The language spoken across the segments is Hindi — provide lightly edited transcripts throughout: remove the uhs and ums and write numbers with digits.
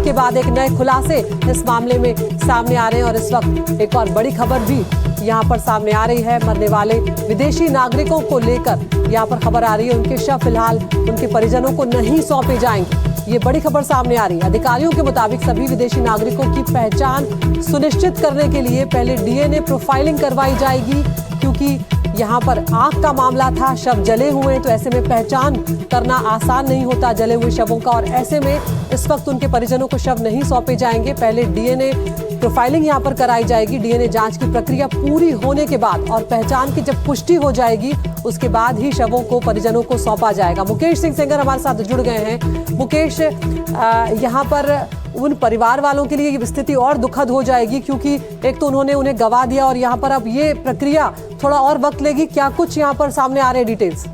के बाद एक नए खुलासे इस मामले में सामने आ रहे हैं और इस वक्त एक और बड़ी खबर भी यहाँ पर सामने आ रही है। मरने वाले विदेशी नागरिकों को लेकर यहाँ पर खबर आ रही है, उनके शव फिलहाल उनके परिजनों को नहीं सौंपे जाएंगे। ये बड़ी खबर सामने आ रही है। अधिकारियों के मुताबिक सभी विदेशी नागरिकों की पहचान सुनिश्चित करने के लिए पहले डीएनए प्रोफाइलिंग करवाई जाएगी, क्योंकि यहाँ पर आग का मामला था, शव जले हुए हैं, तो ऐसे में पहचान करना आसान नहीं होता जले हुए शवों का, और ऐसे में इस वक्त उनके परिजनों को शव नहीं सौंपे जाएंगे। पहले डीएनए प्रोफाइलिंग यहाँ पर कराई जाएगी। डीएनए जांच की प्रक्रिया पूरी होने के बाद और पहचान की जब पुष्टि हो जाएगी उसके बाद ही शवों को परिजनों को सौंपा जाएगा। मुकेश सिंह सेंगर हमारे साथ जुड़ गए हैं। मुकेश, यहाँ पर उन परिवार वालों के लिए ये स्थिति और दुखद हो जाएगी, क्योंकि एक तो उन्होंने उन्हें गवा दिया और यहाँ पर अब ये प्रक्रिया थोड़ा और वक्त लेगी। क्या कुछ यहाँ पर सामने आ रहे हैं डिटेल्स?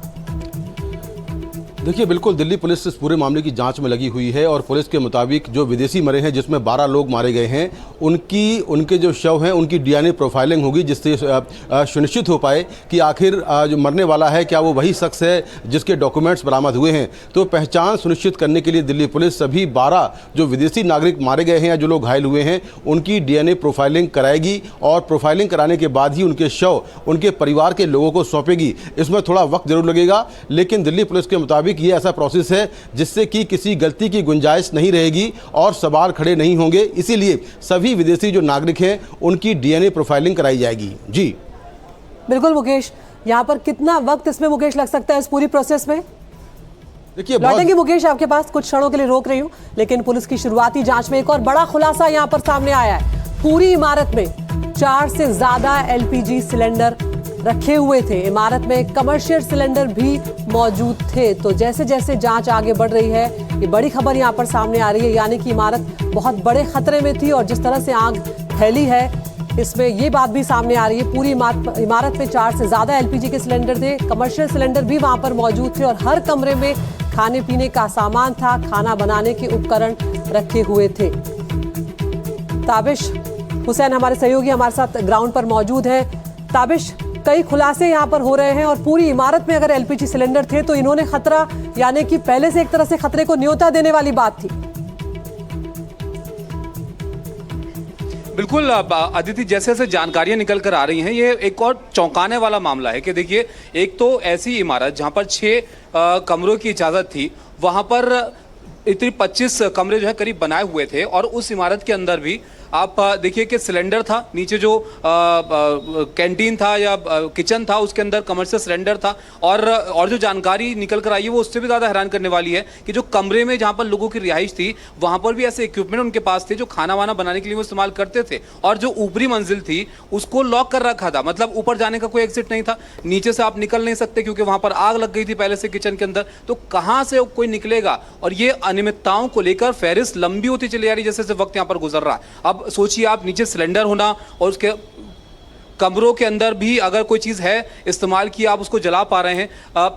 देखिए, बिल्कुल दिल्ली पुलिस इस पूरे मामले की जांच में लगी हुई है और पुलिस के मुताबिक जो विदेशी मरे हैं, जिसमें 12 लोग मारे गए हैं, उनके जो शव हैं उनकी डीएनए प्रोफाइलिंग होगी, जिससे सुनिश्चित हो पाए कि आखिर जो मरने वाला है क्या वो वही शख्स है जिसके डॉक्यूमेंट्स बरामद हुए हैं। तो पहचान सुनिश्चित करने के लिए दिल्ली पुलिस सभी 12 जो विदेशी नागरिक मारे गए हैं या जो लोग घायल हुए हैं उनकी डीएनए प्रोफाइलिंग कराएगी और प्रोफाइलिंग कराने के बाद ही उनके शव उनके परिवार के लोगों को सौंपेगी। इसमें थोड़ा वक्त जरूर लगेगा, लेकिन दिल्ली पुलिस के मुताबिक ये ऐसा प्रोसेस है जिससे कि किसी गलती की गुंजाइश नहीं रहेगी और सवाल खड़े नहीं होंगे। इसीलिए सभी विदेशी जो नागरिक हैं उनकी डीएनए प्रोफाइलिंग कराई जाएगी। जी बिल्कुल मुकेश, यहाँ पर कितना वक्त इसमें मुकेश लग सकता है इस पूरी प्रोसेस में? देखिए, लौटेंगे मुकेश आपके पास, कुछ क्षणों के लिए रोक रही हूँ, लेकिन पुलिस की शुरुआती जांच में एक और बड़ा खुलासा यहाँ पर सामने आया है। पूरी इमारत में 4 से ज्यादा एलपीजी सिलेंडर रखे हुए थे। इमारत में कमर्शियल सिलेंडर भी मौजूद थे। तो जैसे जैसे जांच आगे बढ़ रही है, ये बड़ी खबर यहाँ पर सामने आ रही है, यानी कि इमारत बहुत बड़े खतरे में थी और जिस तरह से आग फैली है इसमें ये बात भी सामने आ रही है। पूरी इमारत में 4 से ज्यादा एलपीजी के सिलेंडर थे, कमर्शियल सिलेंडर भी वहां पर मौजूद थे और हर कमरे में खाने पीने का सामान था, खाना बनाने के उपकरण रखे हुए थे। ताबिश हुसैन हमारे सहयोगी हमारे साथ ग्राउंड पर मौजूद है। ताबिश, कई खुलासे यहाँ पर हो रहे हैं और पूरी इमारत में अगर एलपीजी सिलेंडर थे तो इन्होंने खतरा, यानी कि पहले से एक तरह से खतरे को न्योता देने वाली बात थी। बिल्कुल अदिति, जैसे जैसे जानकारियां निकल कर आ रही हैं, ये एक और चौंकाने वाला मामला है कि देखिए, एक तो ऐसी इमारत जहां पर 6 कमरों की इजाजत थी, वहां पर इतनी 25 कमरे जो है करीब बनाए हुए थे और उस इमारत के अंदर भी आप देखिए कि सिलेंडर था, नीचे जो कैंटीन था या किचन था उसके अंदर कमर्शियल सिलेंडर था और जो जानकारी निकल कर आई है वो उससे भी ज़्यादा हैरान करने वाली है कि जो कमरे में जहाँ पर लोगों की रिहाइश थी वहाँ पर भी ऐसे इक्विपमेंट उनके पास थे जो खाना वाना बनाने के लिए वो इस्तेमाल करते थे, और जो ऊपरी मंजिल थी उसको लॉक कर रखा था, मतलब ऊपर जाने का कोई एग्जिट नहीं था, नीचे से आप निकल नहीं सकते क्योंकि वहाँ पर आग लग गई थी पहले से किचन के अंदर, तो कहाँ से कोई निकलेगा। और ये अनियमितताओं को लेकर फहरिस्त लंबी होती चली आ रही जैसे जैसे वक्त यहाँ पर गुजर रहा है। अब सोचिए आप, नीचे सिलेंडर होना और उसके कमरों के अंदर भी अगर कोई चीज़ है इस्तेमाल की, आप उसको जला पा रहे हैं।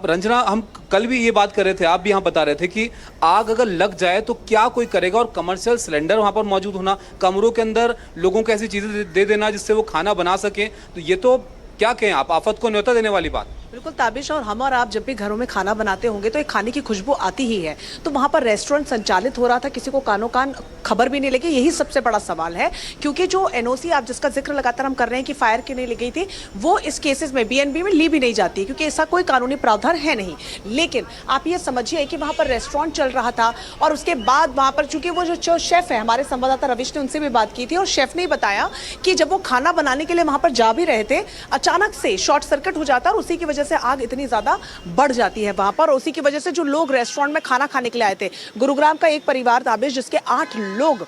रंजना, हम कल भी ये बात कर रहे थे, आप भी यहाँ बता रहे थे कि आग अगर लग जाए तो क्या कोई करेगा, और कमर्शियल सिलेंडर वहाँ पर मौजूद होना, कमरों के अंदर लोगों को ऐसी चीज़ें दे देना जिससे वो खाना बना सकें, तो ये तो क्या कहें आप, आफत को न्योता देने वाली बात। बिल्कुल ताबिश, और हम और आप जब भी घरों में खाना बनाते होंगे तो एक खाने की खुशबू आती ही है। तो वहाँ पर रेस्टोरेंट संचालित हो रहा था, किसी को कानो कान खबर भी नहीं लगी। यही सबसे बड़ा सवाल है, क्योंकि जो एनओसी आप जिसका जिक्र लगातार हम कर रहे हैं कि फायर की नहीं ली गई थी, वो इस केसेस में बीएनबी में ली भी नहीं जाती क्योंकि ऐसा कोई कानूनी प्रावधान है नहीं। लेकिन आप ये समझिए कि वहाँ पर रेस्टोरेंट चल रहा था और उसके बाद वहाँ पर चूंकि वो जो शेफ है, हमारे संवाददाता रविश ने उनसे भी बात की थी और शेफ ने बताया कि जब वो खाना बनाने के लिए वहाँ पर जा भी रहे थे, अचानक से शॉर्ट सर्किट हो जाता है और उसी की वजह से आग इतनी ज्यादा बढ़ जाती है वहां पर। उसी की वजह से जो लोग रेस्टोरेंट में खाना खाने के लिए आए थे, गुरुग्राम का एक परिवार ताबिश जिसके 8 लोग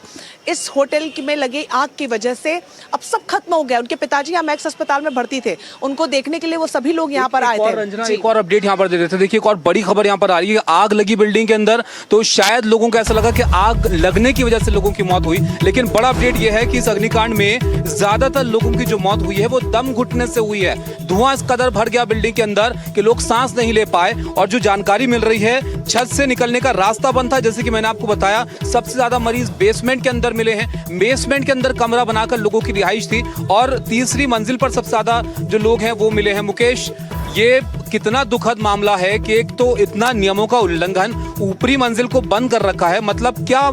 इस होटल में लगे आग की वजह से अब सब खत्म हो गया। उनके पिताजी यहाँ मैक्स अस्पताल में भर्ती थे, उनको देखने के लिए वो सभी लोग यहाँ पर आए थे। रंजना, एक और अपडेट यहाँ पर दे रहे थे, देखिए एक और बड़ी खबर यहाँ पर आ रही है, आग लगी बिल्डिंग के अंदर, तो शायद लोगों को ऐसा लगा कि आग लगने की वजह से लोगों की मौत हुई, लेकिन बड़ा अपडेट यह है कि इस अग्निकांड में ज्यादातर लोगों की जो मौत हुई है वो दम घुटने से हुई है। धुआं इस कदर भर गया बिल्डिंग के अंदर कि लोग सांस नहीं ले पाए, और जो जानकारी मिल रही है छत से निकलने का रास्ता बंद था। जैसे कि मैंने आपको बताया, सबसे ज्यादा मरीज बेसमेंट के अंदर मिले हैं, बेसमेंट के अंदर कमरा बनाकर लोगों की रिहाइश थी, और तीसरी मंजिल पर सबसे ज्यादा जो लोग हैं वो मिले हैं। मुकेश, ये कितना दुखद मामला है कि एक तो इतना नियमों का उल्लंघन, ऊपरी मंजिल को बंद कर रखा है, मतलब क्या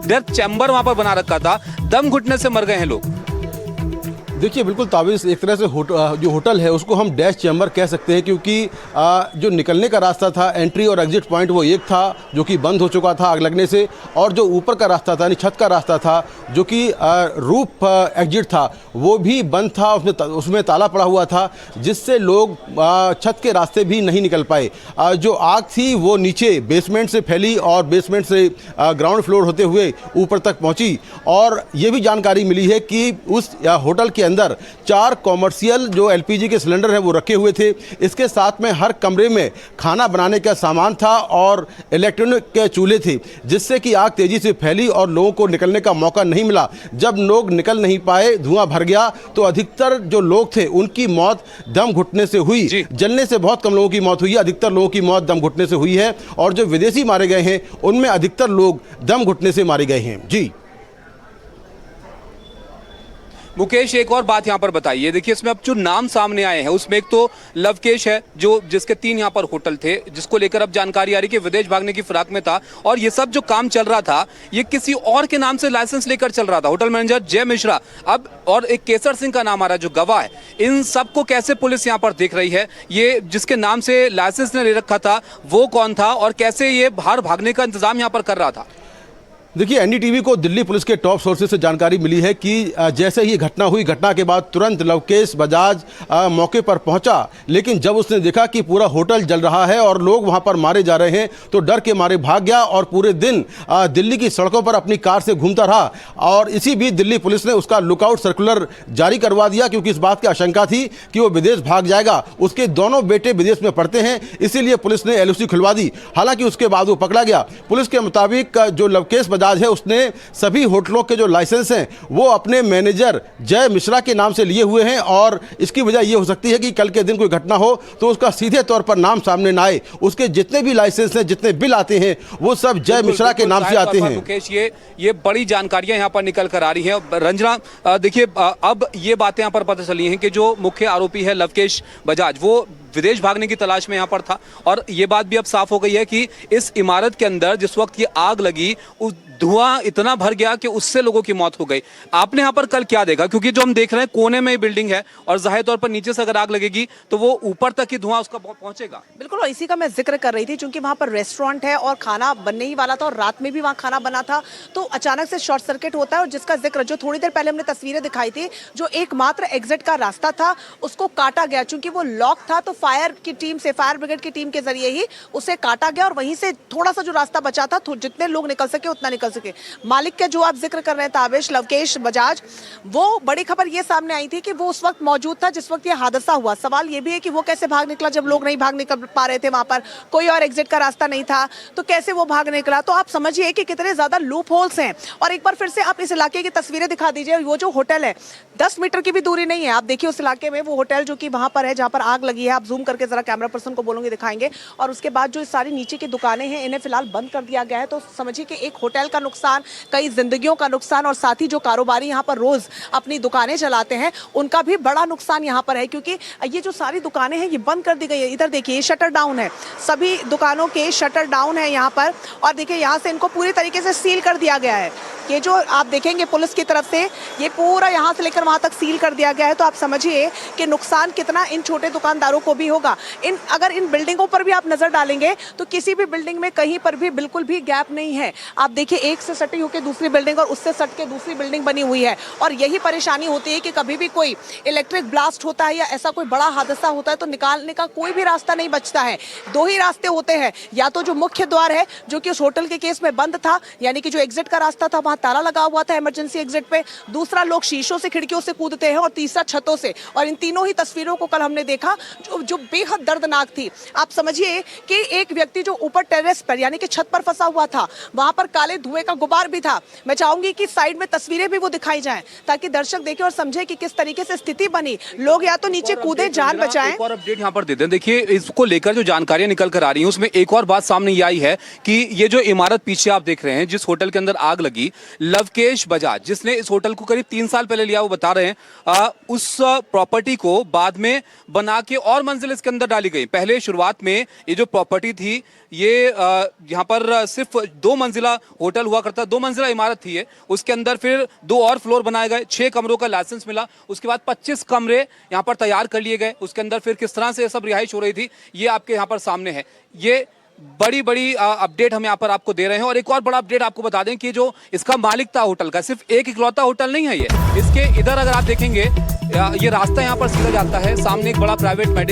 डेथ चैम्बर वहां पर बना रखा था, दम घुटने से मर गए हैं लोग। देखिए बिल्कुल तावीज़, एक तरह से जो होटल है उसको हम डैश चैम्बर कह सकते हैं, क्योंकि जो निकलने का रास्ता था, एंट्री और एग्जिट पॉइंट वो एक था जो कि बंद हो चुका था आग लगने से, और जो ऊपर का रास्ता था यानी छत का रास्ता था जो कि रूफ एग्जिट था वो भी बंद था, उसमें ताला पड़ा हुआ था, जिससे लोग छत के रास्ते भी नहीं निकल पाए। जो आग थी वो नीचे बेसमेंट से फैली और बेसमेंट से ग्राउंड फ्लोर होते हुए ऊपर तक पहुंची। और ये भी जानकारी मिली है कि उस होटल के अंदर 4 कॉमर्शियल जो एलपीजी के सिलेंडर है वो रखे हुए थे। इसके साथ में हर कमरे में खाना बनाने का सामान था और इलेक्ट्रॉनिक के चूल्हे थे, जिससे कि आग तेजी से फैली और लोगों को निकलने का मौका नहीं मिला। जब लोग निकल नहीं पाए, धुआं भर गया, तो अधिकतर जो लोग थे उनकी मौत दम घुटने से हुई। जलने से बहुत कम लोगों की मौत हुई है, अधिकतर लोगों की मौत दम घुटने से हुई है। और जो विदेशी मारे गए हैं उनमें अधिकतर लोग दम घुटने से मारे गए हैं। जी मुकेश, एक और बात यहाँ पर बताइए। देखिए इसमें अब जो नाम सामने आए हैं उसमें एक तो लवकेश है जो जिसके 3 यहाँ पर होटल थे, जिसको लेकर अब जानकारी आ रही है कि विदेश भागने की फिराक में था, और ये सब जो काम चल रहा था ये किसी और के नाम से लाइसेंस लेकर चल रहा था। होटल मैनेजर जय मिश्रा अब और एक केसर सिंह का नाम आ रहा है जो गवाह है। इन सबको कैसे पुलिस यहाँ पर देख रही है? ये जिसके नाम से लाइसेंस ने ले रखा था वो कौन था और कैसे ये बाहर भागने का इंतजाम यहाँ पर कर रहा था? देखिए एनडीटीवी को दिल्ली पुलिस के टॉप सोर्सेज से जानकारी मिली है कि जैसे ही घटना हुई, घटना के बाद तुरंत लवकेश बजाज मौके पर पहुंचा, लेकिन जब उसने देखा कि पूरा होटल जल रहा है और लोग वहां पर मारे जा रहे हैं तो डर के मारे भाग गया और पूरे दिन दिल्ली की सड़कों पर अपनी कार से घूमता रहा। और इसी बीच दिल्ली पुलिस ने उसका लुकआउट सर्कुलर जारी करवा दिया, क्योंकि इस बात की आशंका थी कि वो विदेश भाग जाएगा। उसके दोनों बेटे विदेश में पढ़ते हैं, इसीलिए पुलिस ने एलओसी खुलवा दी। हालांकि उसके बाद वो पकड़ा गया। पुलिस के मुताबिक जो लवकेश है उसने सभी होटलों के जो लाइसेंस हैं वो अपने मैनेजर जय मिश्रा के नाम से लिए हुए हैं, और इसकी वजह यह हो सकती है कि कल के दिन कोई घटना हो तो उसका सीधे तौर पर नाम सामने ना आए। उसके जितने भी लाइसेंस हैं, जितने बिल आते हैं, वो सब जय मिश्रा के नाम से आते हैं। मुकेश, ये बड़ी जानकारियां यहाँ पर निकल कर आ रही हैं। रंजना, देखिए अब ये बातें यहाँ पर पता चली हैं कि जो मुख्य आरोपी है लवकेश बजाज वो विदेश भागने की तलाश में यहाँ पर था, और ये बात भी अब साफ हो गई है कि इस इमारत के अंदर जिस वक्त ये आग लगी उस धुआं इतना भर गया कि उससे लोगों की मौत हो गई। आपने यहाँ पर कल क्या देखा? क्योंकि जो हम देख रहे हैं कोने में बिल्डिंग है और जाहिर तौर पर नीचे से अगर आग लगेगी तो वो ऊपर तक ही धुआं उसका पहुंचेगा। बिल्कुल, और इसी का मैं जिक्र कर रही थी, क्योंकि वहां पर रेस्टोरेंट है और खाना बनने ही वाला था और रात में भी वहां खाना बना था, तो अचानक से शॉर्ट सर्किट होता है। और जिसका जिक्र जो थोड़ी देर पहले हमने तस्वीरें दिखाई थी, जो एकमात्र एग्जिट का रास्ता था उसको काटा गया, चूंकि वो लॉक था तो फायर ब्रिगेड की टीम के जरिए ही उसे काटा गया और वहीं से थोड़ा सा जो रास्ता बचा था जितने लोग निकल सके उतना निकल सके। मालिक का जो आप जिक्र कर रहे हैं ताबिश लवकेश बजाज, वो बड़ी खबर ये सामने आई थी कि वो उस वक्त मौजूद था जिस वक्त ये हादसा हुआ। सवाल ये भी है कि वो कैसे भाग निकला जब लोग नहीं भाग निकल पा रहे थे, वहां पर कोई और एग्जिट का रास्ता नहीं था, तो कैसे वो भाग निकला? तो आप समझिए कि कितने ज्यादा लूप होल्स हैं। और एक बार फिर से आप इस इलाके की तस्वीरें दिखा दीजिए। वो जो होटल है 10 मीटर की भी दूरी नहीं है, आप देखिए उस इलाके में वो होटल जो कि वहां पर है जहां पर आग लगी है। आप जूम करके जरा कैमरा पर्सन को बोलूंगी दिखाएंगे। और उसके बाद जो सारी नीचे की दुकानें हैं इन्हें फिलहाल बंद कर दिया गया है। तो समझिए कि एक होटल का नुकसान, कई जिंदगियों का नुकसान, और साथ ही जो कारोबारी यहाँ पर रोज अपनी दुकानें चलाते हैं उनका भी बड़ा नुकसान यहाँ पर है, क्योंकि ये जो सारी दुकानें हैं ये बंद कर दी गई है। इधर देखिए शटर डाउन है, सभी दुकानों के शटर डाउन है यहाँ पर। और देखिए यहाँ से इनको पूरी तरीके से सील कर दिया गया है। ये जो आप देखेंगे पुलिस की तरफ से ये पूरा यहाँ से लेकर वहां तक सील कर दिया गया है। तो आप समझिए कि नुकसान कितना इन छोटे दुकानदारों को भी होगा। अगर इन बिल्डिंगों पर भी आप नजर डालेंगे तो किसी भी बिल्डिंग में कहीं पर भी बिल्कुल भी गैप नहीं है। आप देखिए एक से सटी होकर दूसरी बिल्डिंग और उससे सट के दूसरी बिल्डिंग बनी हुई है। और यही परेशानी होती है कि कभी भी कोई इलेक्ट्रिक ब्लास्ट होता है या ऐसा कोई बड़ा हादसा होता है तो निकालने का कोई भी रास्ता नहीं बचता है। 2 ही रास्ते होते हैं, या तो जो मुख्य द्वार है जो कि उस होटल के केस में बंद था, यानी कि जो एग्जिट का रास्ता था वहां ताला लगा हुआ था इमरजेंसी एग्जिट पे, दूसरा लोग शीशों से खिड़कियों से कूदते हैं, और तीसरा छतों से। और इन तीनों ही तस्वीरों को कल हमने देखा जो बेहद दर्दनाक थी। आप समझिए कि एक व्यक्ति जो ऊपर टेरेस पर यानी कि छत पर फंसा हुआ था, वहां पर काले धुएं का गुबार भी था। मैं चाहूंगी कि साइड में तस्वीरें भी वो दिखाई जाएं ताकि दर्शक देखें और समझे कि किस तरीके से स्थिति बनी। लोग या तो नीचे कूदे जान बचाएं। एक और अपडेट यहाँ पर देते हैं। देखिए इसको लेकर जो जानकारियां निकल कर आ रही हैं उसमें एक और बात सामने ये आई है कि ये जो इमारत पीछे आप देख रहे हैं जिस होटल के अंदर आग लगी, लवकेश बजाज जिसने इस होटल को करीब 3 साल पहले लिया, वो बता रहे हैं उस प्रॉपर्टी को बाद में बना के और मंजिल मंजिल इसके अंदर डाली गई। पहले शुरुआत में ये जो प्रॉपर्टी थी ये यहाँ पर सिर्फ 2 मंजिला होटल हुआ करता, 2 मंजिला इमारत थी ये। उसके अंदर फिर 2 और फ्लोर बनाए गए, 6 कमरों का लाइसेंस मिला। उसके बाद 25 कमरे यहाँ पर तैयार कर लिए गए। उसके अंदर फिर किस तरह से सब रिहाइश हो रही थी ये आपके यहाँ पर सामने है। ये बड़ी अपडेट हम यहाँ पर आपको दे रहे हैं। और एक और बड़ा अपडेट आपको बता दें कि जो इसका मालिक था होटल का, सिर्फ एक इकलौता होटल नहीं है ये। इसके इधर अगर आप देखेंगे ये रास्ता यहाँ पर सीधा जाता है, सामने एक बड़ा प्राइवेट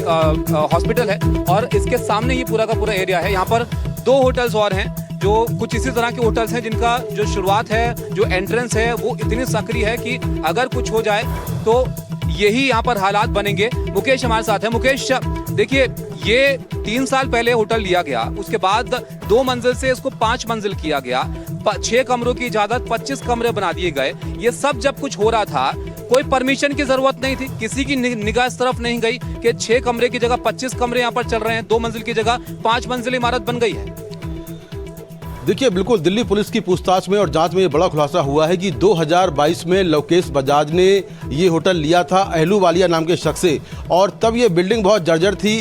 हॉस्पिटल है और इसके सामने ही पूरा का पूरा एरिया है। यहाँ पर 2 होटल्स और हैं जो कुछ इसी तरह के होटल्स हैं जिनका जो शुरुआत है, जो एंट्रेंस है वो इतनी सक्रिय है कि अगर कुछ हो जाए तो यही यहाँ पर हालात बनेंगे। मुकेश हमारे साथ है। मुकेश, देखिए ये 3 साल पहले होटल लिया गया, उसके बाद 2 मंजिल से इसको 5 मंजिल किया गया, 6 कमरों की इजाजत, 25 कमरे बना दिए गए। ये सब जब कुछ हो रहा था कोई परमिशन की जरूरत नहीं थी, किसी की निगाह इस तरफ नहीं गई कि 6 कमरे की जगह 25 कमरे यहाँ पर चल रहे हैं, 2 मंजिल की जगह 5 मंजिल इमारत बन गई है। देखिए, बिल्कुल दिल्ली पुलिस की पूछताछ में और जांच में ये बड़ा खुलासा हुआ है कि 2022 में लवकेश बजाज ने ये होटल लिया था अहलूवालिया नाम के शख्स से, और तब ये बिल्डिंग बहुत जर्जर थी,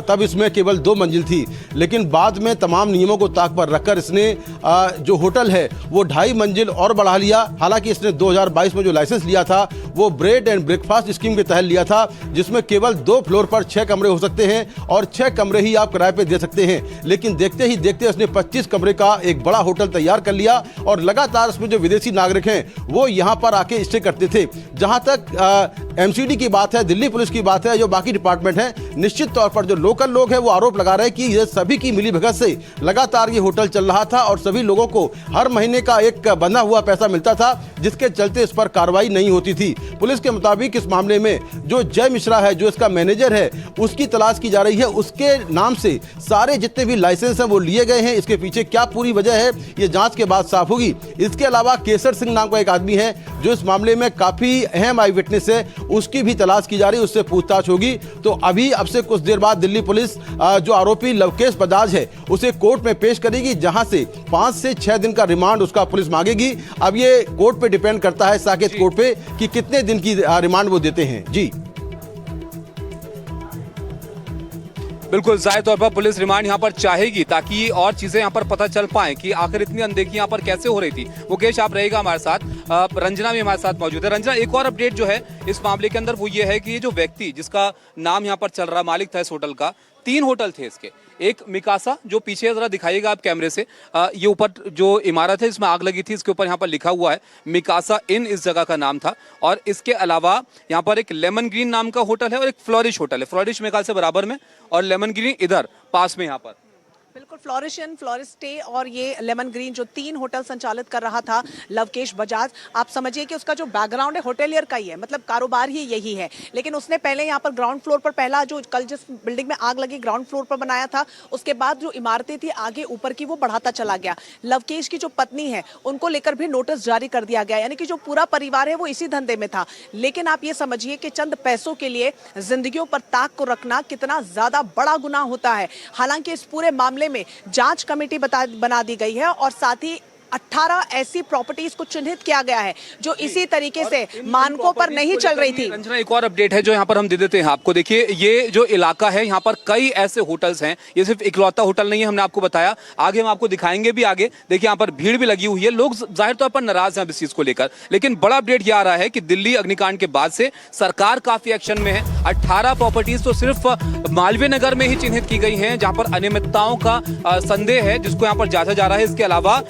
तब इसमें केवल 2 मंजिल थी। लेकिन बाद में तमाम नियमों को ताक पर रखकर इसने जो होटल है वो 2.5 मंजिल और बढ़ा लिया। हालांकि इसने 2022 में जो लाइसेंस लिया था वो ब्रेड एंड ब्रेकफास्ट स्कीम के तहत लिया था, जिसमें केवल 2 फ्लोर पर 6 कमरे हो सकते हैं और 6 कमरे ही आप किराए पे दे सकते हैं। लेकिन देखते ही देखते उसने 25 कमरे का एक बड़ा होटल तैयार कर लिया और लगातार उसमें जो विदेशी नागरिक हैं वो यहां पर आके स्टे करते थे। जहां तक एमसीडी की बात है, दिल्ली पुलिस की बात है, जो बाकी डिपार्टमेंट है, निश्चित तौर पर जो लोकल लोग हैं वो आरोप लगा रहे हैं कि ये सभी की मिलीभगत से लगातार ये होटल चल रहा था और सभी लोगों को हर महीने का एक बंधा हुआ पैसा मिलता था, जिसके चलते इस पर कार्रवाई नहीं होती थी। पुलिस के मुताबिक इस मामले में जो जय मिश्रा है, जो इसका मैनेजर है, उसकी तलाश की जा रही है। उसके नाम से सारे जितने भी लाइसेंस हैं वो लिए गए हैं। इसके पीछे क्या पूरी वजह है ये जांच के बाद साफ होगी। इसके अलावा केसर सिंह नाम का एक आदमी है जो इस मामले में काफी अहम आई विटनेस है, उसकी भी तलाश की जा रही है, उससे पूछताछ होगी। तो अभी अब से कुछ देर बाद दिल्ली पुलिस जो आरोपी लवकेश बजाज है उसे कोर्ट में पेश करेगी, जहां से 5 से 6 दिन का रिमांड उसका पुलिस मांगेगी। अब ये कोर्ट पे डिपेंड करता है, साकेत कोर्ट पे, कि कितने दिन की रिमांड वो देते हैं। जी बिल्कुल, जाहिर तौर पर पुलिस रिमांड यहाँ पर चाहेगी ताकि और चीजें यहाँ पर पता चल पाए कि आखिर इतनी अनदेखी यहाँ पर कैसे हो रही थी। मुकेश, आप रहेगा हमारे साथ, रंजना भी हमारे साथ मौजूद है। रंजना, एक और अपडेट जो है इस मामले के अंदर वो ये है कि ये जो व्यक्ति जिसका नाम यहाँ पर चल रहा, मालिक था इस होटल का, 3 होटल थे इसके। एक मिकासा, जो पीछे जरा दिखाइएगा आप कैमरे से, ये ऊपर जो इमारत है इसमें आग लगी थी, इसके ऊपर यहाँ पर लिखा हुआ है मिकासा इन, इस जगह का नाम था। और इसके अलावा यहाँ पर एक लेमन ग्रीन नाम का होटल है और एक फ्लोरिश होटल है। फ्लोरिश मेरे ख्याल से बराबर में और लेमन ग्रीन इधर पास में यहाँ पर। बिल्कुल, फ्लोरिश इन, फ्लोरिश स्टे और ये लेमन ग्रीन, जो 3 होटल संचालित कर रहा था लवकेश बजाज। आप समझिए कि उसका जो बैकग्राउंड है होटेलियर का ही है, मतलब कारोबार ही यही है। लेकिन उसने पहले यहाँ पर ग्राउंड फ्लोर पर, पहला जो कल जिस बिल्डिंग में आग लगी ग्राउंड फ्लोर पर बनाया था, उसके बाद जो इमारतें थी आगे ऊपर की वो बढ़ाता चला गया। लवकेश की जो पत्नी है उनको लेकर भी नोटिस जारी कर दिया गया, यानी कि जो पूरा परिवार है वो इसी धंधे में था। लेकिन आप ये समझिए कि चंद पैसों के लिए जिंदगियों पर ताक को रखना कितना ज्यादा बड़ा गुनाह होता है। हालांकि इस पूरे मामले में जांच कमेटी बना दी गई है और साथ ही 18 ऐसी प्रॉपर्टीज को चिन्हित किया गया है जो इसी तरीके से मानकों पर नहीं चल रही थी। रंजना, एक और अपडेट है जो यहाँ पर हम दे देते हैं आपको। देखिए, ये जो इलाका है यहाँ पर कई ऐसे होटल्स हैं, ये सिर्फ इकलौता होटल नहीं है, हमने आपको बताया, आगे हम आपको दिखाएंगे भी आगे। देखिए यहाँ पर भीड़ भी लगी हुई है, लोग जाहिर तौर पर नाराज हैं इस चीज को लेकर। लेकिन बड़ा अपडेट ये आ रहा है कि दिल्ली अग्निकांड के बाद से सरकार काफी एक्शन में है। 18 प्रॉपर्टीज तो सिर्फ मालवीय नगर में ही चिन्हित की गई हैं जहां पर अनियमितताओं का संदेह है, जिसको यहाँ पर जांचा जा रहा है। इसके अलावा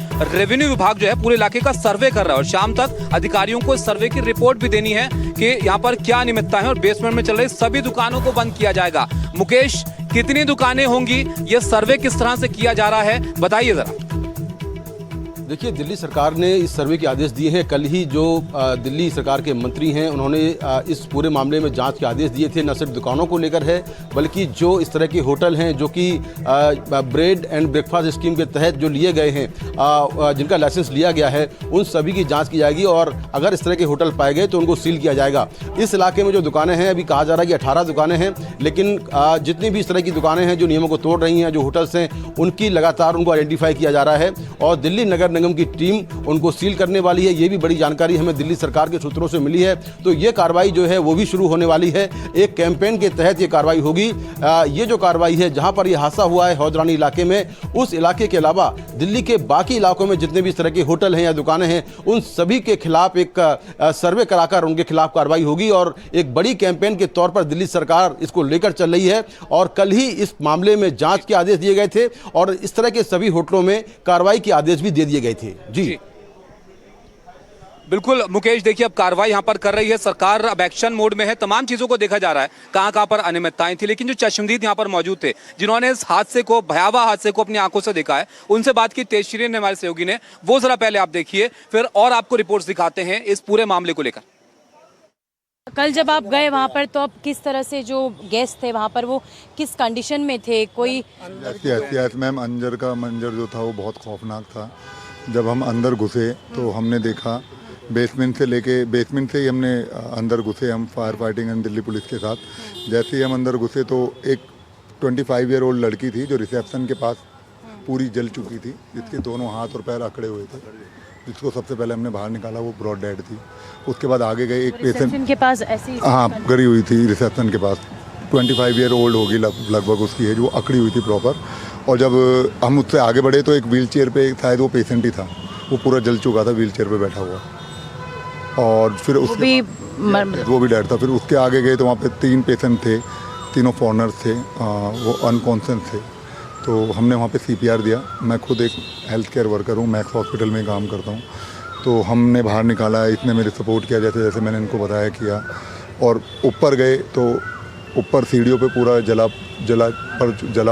रेवेन्यू विभाग जो है पूरे इलाके का सर्वे कर रहा है और शाम तक अधिकारियों को सर्वे की रिपोर्ट भी देनी है कि यहाँ पर क्या अनियमितता है। और बेसमेंट में चल रही सभी दुकानों को बंद किया जाएगा। मुकेश, कितनी दुकानें होंगी, ये सर्वे किस तरह से किया जा रहा है, बताइए जरा। देखिए, दिल्ली सरकार ने इस सर्वे के आदेश दिए हैं। कल ही जो दिल्ली सरकार के मंत्री हैं उन्होंने इस पूरे मामले में जांच के आदेश दिए थे। न सिर्फ दुकानों को लेकर है बल्कि जो इस तरह के होटल हैं जो कि ब्रेड एंड ब्रेकफास्ट स्कीम के तहत जो लिए गए हैं, जिनका लाइसेंस लिया गया है, उन सभी की जांच की जाएगी और अगर इस तरह के होटल पाए गए तो उनको सील किया जाएगा। इस इलाके में जो दुकानें हैं, अभी कहा जा रहा है कि 18 दुकानें हैं, लेकिन जितनी भी इस तरह की दुकानें हैं जो नियमों को तोड़ रही हैं, जो होटल्स हैं, उनकी लगातार उनको आइडेंटिफाई किया जा रहा है। और दिल्ली नगर निगम की टीम उनको सील करने वाली है। ये भी बड़ी जानकारी हमें दिल्ली सरकार के सूत्रों से मिली है। तो ये कार्रवाई जो है वो भी शुरू होने वाली है। एक कैंपेन के तहत ये कार्रवाई होगी। ये जो कार्रवाई है, जहां पर ये हादसा हुआ है हौजरानी इलाके में, उस इलाके के अलावा दिल्ली के बाकी इलाकों में जितने भी इस तरह के होटल हैं या दुकानें हैं, उन सभी के खिलाफ एक सर्वे कराकर उनके खिलाफ कार्रवाई होगी। और एक बड़ी कैंपेन के तौर पर दिल्ली सरकार इसको लेकर चल रही है। और कल ही इस मामले में जांच के आदेश दिए गए थे और इस तरह के सभी होटलों में कार्रवाई के आदेश भी दे दिए गए थे। जी बिल्कुल मुकेश, देखिए अब कार्रवाई यहाँ पर कर रही है सरकार, अब एक्शन मोड में है, तमाम चीजों को देखा जा रहा है कहाँ कहाँ पर अनियमितताएं थी। लेकिन जो चश्मदीद यहाँ पर मौजूद थे, जिन्होंने इस हादसे को, भयावह हादसे को अपनी आंखों से देखा है, उनसे बात की तेजश्री ने, हमारे सहयोगी ने, वो जरा पहले आप देखिए, फिर और आपको रिपोर्ट्स दिखाते हैं इस पूरे मामले को लेकर। कल जब आप गए वहाँ पर तो अब किस तरह से जो गेस्ट थे वहाँ पर वो किस कंडीशन में थे? कोई यस मैम, अंदर का मंजर जो था वो बहुत खौफनाक था। जब हम अंदर घुसे तो हमने देखा बेसमेंट से ही हमने अंदर घुसे, हम fire fighting and Delhi police के साथ। जैसे ही हम अंदर घुसे तो एक 25 ईयर ओल्ड लड़की थी जो रिसेप्शन के पास पूरी जल चुकी थी, जिसके दोनों हाथ और पैर अकड़े हुए थे, जिसको सबसे पहले हमने बाहर निकाला, वो ब्रॉड डेड थी। उसके बाद आगे गए, एक पेशेंट के पास ऐसी गड़ी हुई थी रिसेप्शन के पास, 25 ईयर ओल्ड होगी लगभग उसकी एज, वो अकड़ी हुई थी प्रॉपर। और जब हम उससे आगे बढ़े तो एक व्हील चेयर पे शायद वो पेशेंट ही था, वो पूरा जल चुका था व्हील चेयर पे बैठा हुआ। और फिर वो भी डेड था। फिर उसके आगे गए तो वहाँ पे 3 पेशेंट थे, तीनों फॉरनर्स थे, वो अनकॉन्शियस थे। तो हमने वहाँ पे CPR दिया। मैं खुद एक हेल्थ केयर वर्कर हूँ, मैक्स हॉस्पिटल में काम करता हूँ। तो हमने बाहर निकाला, इसने मेरे सपोर्ट किया जैसे जैसे मैंने इनको बताया किया। और ऊपर गए तो ऊपर सीढ़ियों पे पूरा जला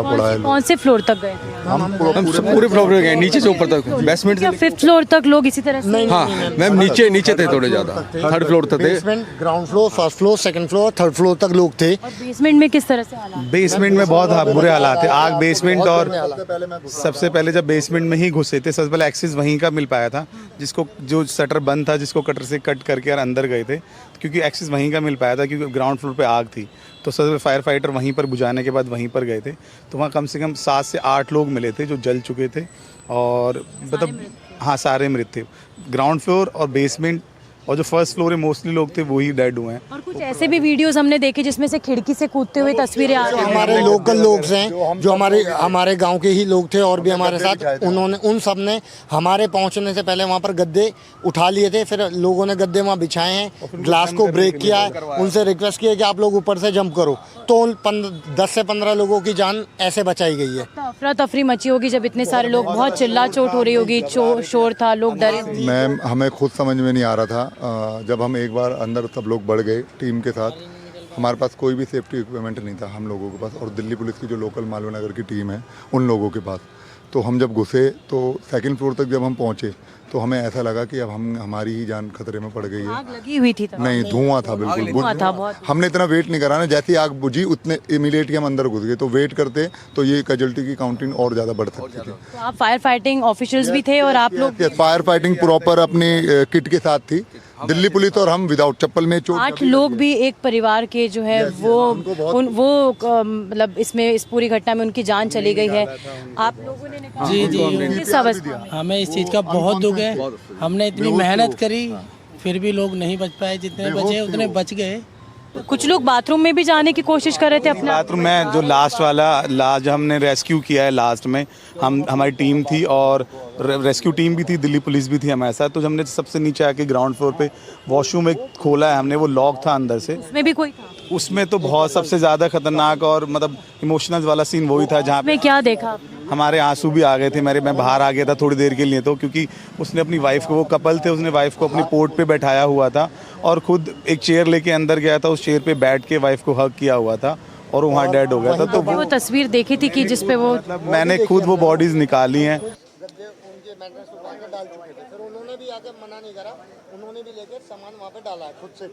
पड़ा है। कौन से फ्लोर तक गए थे? हम पूरे फ्लोर पे गए, नीचे से ऊपर तक, बेसमेंट से 5th फ्लोर तक लोग इसी तरह से? हाँ मैम, नीचे थे थोड़े ज्यादा, 3rd फ्लोर तक थे। Basement, ground floor, 1st floor, 2nd floor, 3rd floor तक लोग थे। और बेसमेंट में किस तरह से हालात? बेसमेंट में बहुत बुरे हालात थे। आग बेसमेंट, और सबसे पहले जब बेसमेंट में ही घुसे थे, सबसे पहले एक्सेस वहीं का मिल पाया था, जिसको जो शटर बंद था, जिसको कटर से कट करके और अंदर गए थे, क्योंकि एक्सेस वहीं का मिल पाया था, क्योंकि ग्राउंड फ्लोर पे आग थी। तो सबसे फायर फाइटर वहीं पर बुझाने के बाद वहीं पर गए थे। तो वहाँ कम से कम 7 से 8 लोग मिले थे जो जल चुके थे। और मतलब हाँ, सारे मृत थे। ग्राउंड फ्लोर और बेसमेंट और जो 1st फ्लोर में मोस्टली लोग थे वही डेड हुए हैं। और कुछ ऐसे भी वीडियोस हमने देखे जिसमें से खिड़की से कूदते हुए तस्वीरें आ रही हैं। हमारे लोकल लोग हैं जो हमारे गांव के ही लोग थे और भी हमारे साथ, उन सब ने हमारे पहुंचने से पहले वहां पर गद्दे उठा लिए थे। फिर लोगों ने गद्दे वहां बिछाए हैं, ग्लास को ब्रेक किया है, उनसे रिक्वेस्ट किया कि आप लोग ऊपर से जंप करो। तो 10 से 15 लोगों की जान ऐसे बचाई गई है। अफरा तफरी मची होगी जब इतने सारे लोग, बहुत चिल्ला चोट हो रही होगी, शोर था, लोग डरे। मैम, हमें खुद समझ में नहीं आ रहा था। जब हम एक बार अंदर सब लोग बढ़ गए टीम के साथ, हमारे पास कोई भी सेफ्टी इक्विपमेंट नहीं था हम लोगों के पास, और दिल्ली पुलिस की जो लोकल मालवीय नगर की टीम है उन लोगों के पास। तो हम जब घुसे तो 2nd फ्लोर तक जब हम पहुंचे तो हमें ऐसा लगा कि अब हमारी ही जान खतरे में पड़ गई है। आग लगी हुई थी तब? नहीं, धुआं था, बिल्कुल धुआं था बहुत। हमने इतना वेट नहीं करा ना, जैसे ही आग बुझी उतने इमीडिएटली हम अंदर घुस गए। तो वेट करते तो ये कैजुअल्टी की काउंटिंग और ज़्यादा बढ़ सकती थी। तो आप फायर फाइटिंग ऑफिशियल्स भी थे और आप लोग? फायर फाइटिंग प्रॉपर अपनी किट के साथ थी, दिल्ली पुलिस, और हम विदाउट चप्पल में। 8 लोग भी एक परिवार के जो है वो मतलब इसमें इस पूरी घटना में उनकी जान चली गई है। आप लोगों ने कहा जी किस अवस्था? हमें इस चीज़ का बहुत दुख है। हमने इतनी मेहनत करी फिर भी लोग नहीं बच पाए, जितने बचे उतने बच गए। कुछ लोग बाथरूम में भी जाने की कोशिश कर रहे थे अपना। बाथरूम में जो लास्ट जो हमने रेस्क्यू किया है, लास्ट में हमारी टीम थी और रेस्क्यू टीम भी थी, दिल्ली पुलिस भी थी हमारे साथ। तो हमने सबसे नीचे आके ग्राउंड फ्लोर पे वॉशरूम एक खोला है हमने, वो लॉक था अंदर से। उसमें भी कोई था? उसमें तो बहुत सबसे ज़्यादा खतरनाक और मतलब इमोशनल वाला सीन वही था जहाँ पे क्या देखा? हमारे आंसू भी आ गए थे। मैं बाहर आ गया था थोड़ी देर के लिए, तो क्योंकि उसने अपनी वाइफ को, वो कपल थे, उसने वाइफ को अपनी पोर्ट पे बैठाया हुआ था और खुद एक चेयर लेके अंदर गया था, उस चेयर पे बैठ के वाइफ को हग किया हुआ था और वहाँ डेड हो गया था। तो वो तस्वीर देखी थी कि जिसपे वो, मैंने खुद वो बॉडीज निकाली हैं। फिर उन्होंने भी आके मना नहीं करा, उन्होंने भी लेके सामान वहाँ पे डाला है खुद से।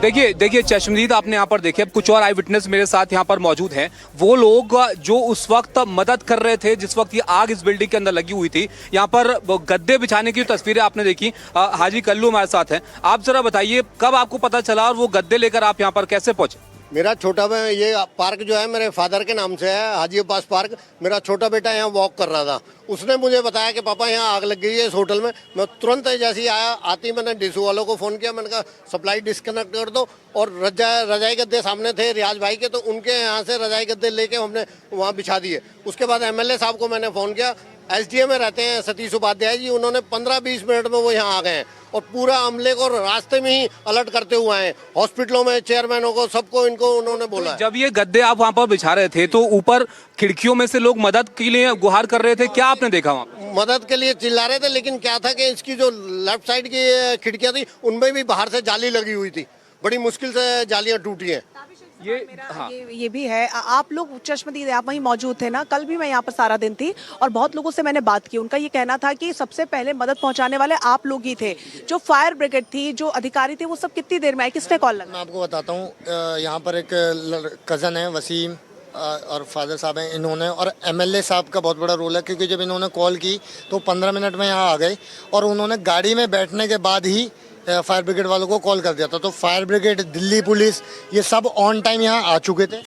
देखिए चश्मदीद आपने यहाँ पर देखे, अब कुछ और आई विटनेस मेरे साथ यहाँ पर मौजूद हैं। वो लोग जो उस वक्त मदद कर रहे थे जिस वक्त ये आग इस बिल्डिंग के अंदर लगी हुई थी। यहाँ पर गद्दे बिछाने की तस्वीरें आपने देखी। हाजी कल्लू हमारे साथ हैं। आप जरा बताइए कब आपको पता चला और वो गद्दे लेकर आप यहाँ पर कैसे पहुंचे? मेरा छोटा ये पार्क जो है मेरे फादर के नाम से है, हाजी अब्बास पार्क। मेरा छोटा बेटा यहाँ वॉक कर रहा था, उसने मुझे बताया कि पापा यहाँ आग लग गई है इस होटल में। मैं तुरंत जैसे ही आती मैंने डिशू वालों को फ़ोन किया, मैंने कहा सप्लाई डिस्कनेक्ट कर दो। और रजाई गद्दे सामने थे रियाज भाई के, तो उनके यहाँ से रजाई गद्दे लेके हमने वहाँ बिछा दिए। उसके बाद MLA साहब को मैंने फ़ोन किया, SDA में रहते हैं सतीश उपाध्याय जी, उन्होंने 15-20 मिनट में वो यहाँ आ गए हैं और पूरा अमले को रास्ते में ही अलर्ट करते हुए आए। हॉस्पिटलों में चेयरमैनों को सबको इनको उन्होंने बोला। जब ये गद्दे आप वहाँ पर बिछा रहे थे तो ऊपर खिड़कियों में से लोग मदद के लिए गुहार कर रहे थे, क्या आपने देखा वहाँ पे? मदद के लिए चिल्ला रहे थे, लेकिन क्या था कि इसकी जो लेफ्ट साइड की खिड़कियाँ थी उनमें भी बाहर से जाली लगी हुई थी, बड़ी मुश्किल से जालियाँ टूटी हैं। ये भी है। आप लोग चश्मदीद, आप वहीं मौजूद थे ना, कल भी मैं यहाँ पर सारा दिन थी और बहुत लोगों से मैंने बात की। उनका ये कहना था कि सबसे पहले मदद पहुंचाने वाले आप लोग ही थे। जो फायर ब्रिगेड थी, जो अधिकारी थे, वो सब कितनी देर में आए, किसने कॉल लगा? मैं आपको बताता हूँ, यहाँ पर एक कज़न है वसीम और फादर साहब हैं, इन्होंने, और MLA साहब का बहुत बड़ा रोल है, क्योंकि जब इन्होंने कॉल की तो 15 मिनट में यहाँ आ गए और उन्होंने गाड़ी में बैठने के बाद ही फायर ब्रिगेड वालों को कॉल कर दिया था। तो फायर ब्रिगेड, दिल्ली पुलिस, ये सब ऑन टाइम यहाँ आ चुके थे।